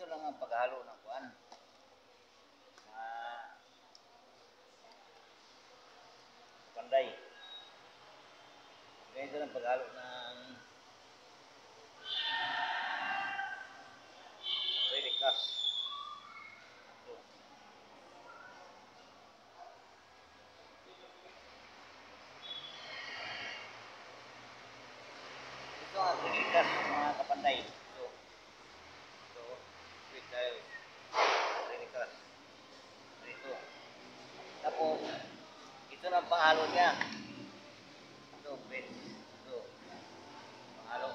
ganito lang ang paghalo ng kuan. Panday. Ganito lang paghalo ng relikas. Ito ang relikas mga kapanday. Ito, sweet tayo. Relikas. Ito. Tapos, ito na ang panghalo niya. Ito, pwede. Ito, panghalo.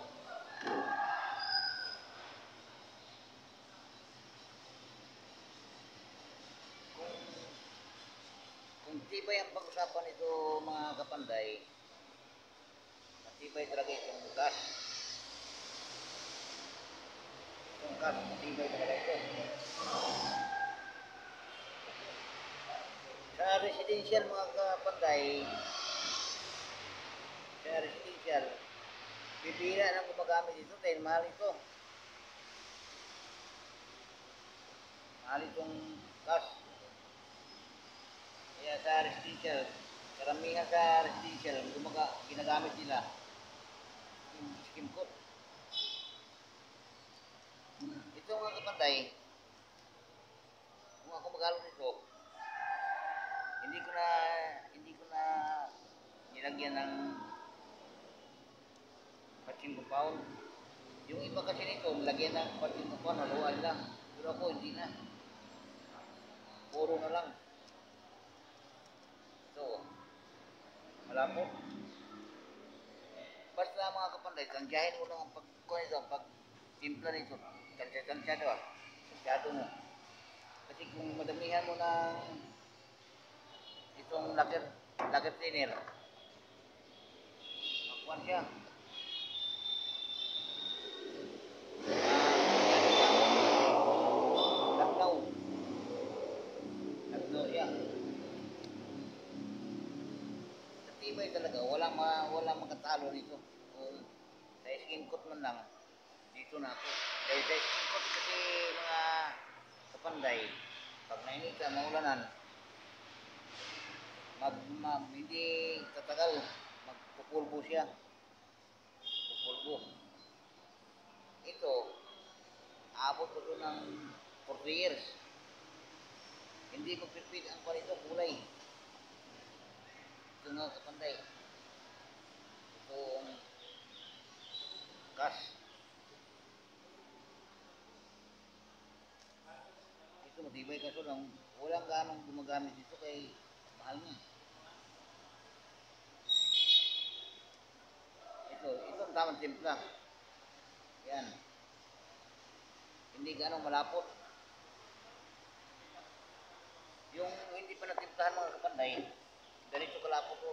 Kung tibay ang pag-usapan ito mga kapanday, matibay talaga itong gas. Itong gas, matibay talaga ito. Sa residential mga kapanday, sa residential, bibira nang gumagamit ito dahil mahal ito. Mahal itong gas. Kaya sa residential, karamihan sa residential, ginagamit nila yung skim coat. Ito mga kapantay, kung ako mag-alok nito, hindi ko na nilagyan ng patching compound. Yung iba kasi nito, nilagyan ng patching compound, haluan lang. Pero ako hindi na. Puro na lang. Ito, malapot. Basta mga kapantay, tansyahin mo lang ang pag-timpla nito. Tansya-tansya ito. Tansyado mo. Kasi kung madamihan mo ng itong lacquer thinner, makuhan siya. Lagnaw siya. Tibay talaga, walang makatalo nito. Kung sa skin coat man lang, dito na ako. Dahil sa skin coat kasi mga kapanday, pag nainita, maulanan, hindi tatagal, magpupulbo siya. Pupulbo. Ito, abot ko ng 40 years. Hindi magpipil ang palito kulay. Ito nga kapanday. Itong gas. Ito matibay kaso lang. Walang ganong gumagamit dito kay mahal mo. Ito ang tamang timpla. Yan. Hindi ganong malapot. Yung hindi pa natimplahan mga kapanday, ganito kalapot ko.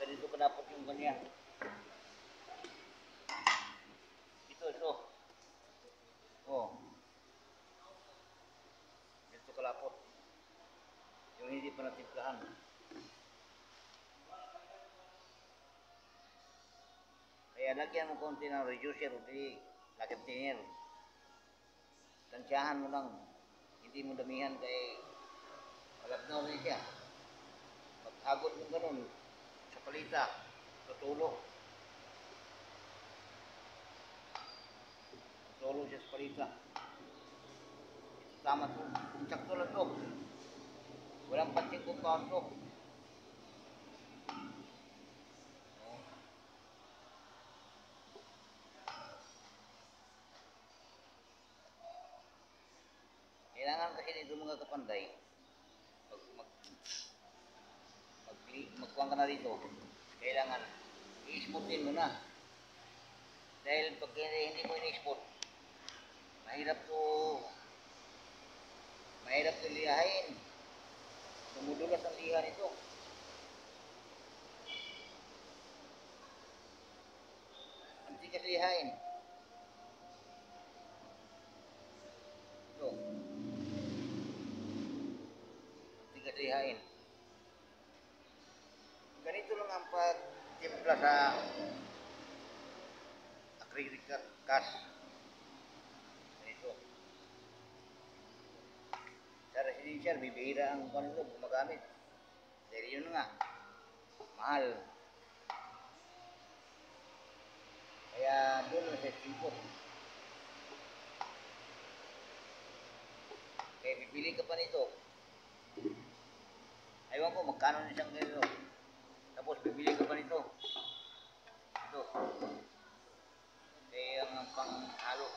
Ganito kalapot yung ganyan. Ito. Oh. Ganito kalapot. Yung hindi pa natimplahan. Kaya lagyan mo konti ng reducer o di lagyan thinner. Tansyahan mo lang. Hindi mo damihan kay malabnaw rin siya. Pag-agot mo ganun sa palita, tutulog. Tutulog siya sa palita. Ito tama to. Sakto lang to. Walang pansing compound to. Kailangan kasi nito mga kapanday, magkuhan ka na rito, kailangan i-smoothin mo na. Dahil pag hindi mo in-smooth, mahirap to lihain. Dumudulas ang liha nito. Ang tigas lihain. Ito. Ang tigas lihain. Ganito lang ang pagtimpla sa cash. Ganito. Sa residential, bibihira ang kanito gumagamit. Dahil yun nga, mahal. Kaya doon na sa import. Kaya bibili ka pa nito. Aywan ko magkano na siyang ganito. Tapos bibili ka pa nito. Ito. Kaya ang panghalo.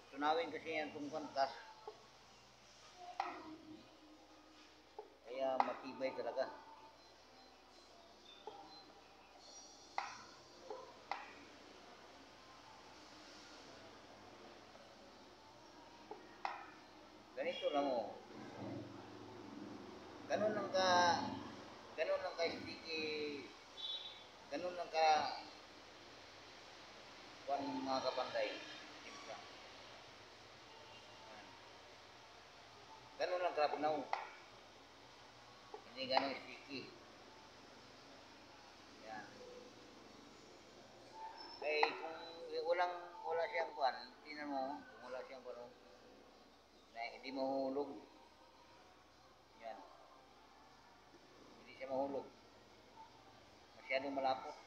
Tunawin kasi yan itong kantas. Kaya matibay talaga. Ganito lang oh. Ganun lang ka sticky, ganun lang ka kuan mga kapanday. Ganun lang ka now. Hindi ganun sticky. Yan. Eh kung wala siyang kuan, tingnan mo, kung wala siyang kuan, na hindi mahulog. Yan. Hindi siya mahulog. Masyadong malapot.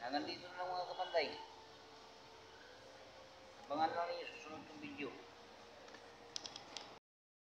Nandito na lang mga kapanday.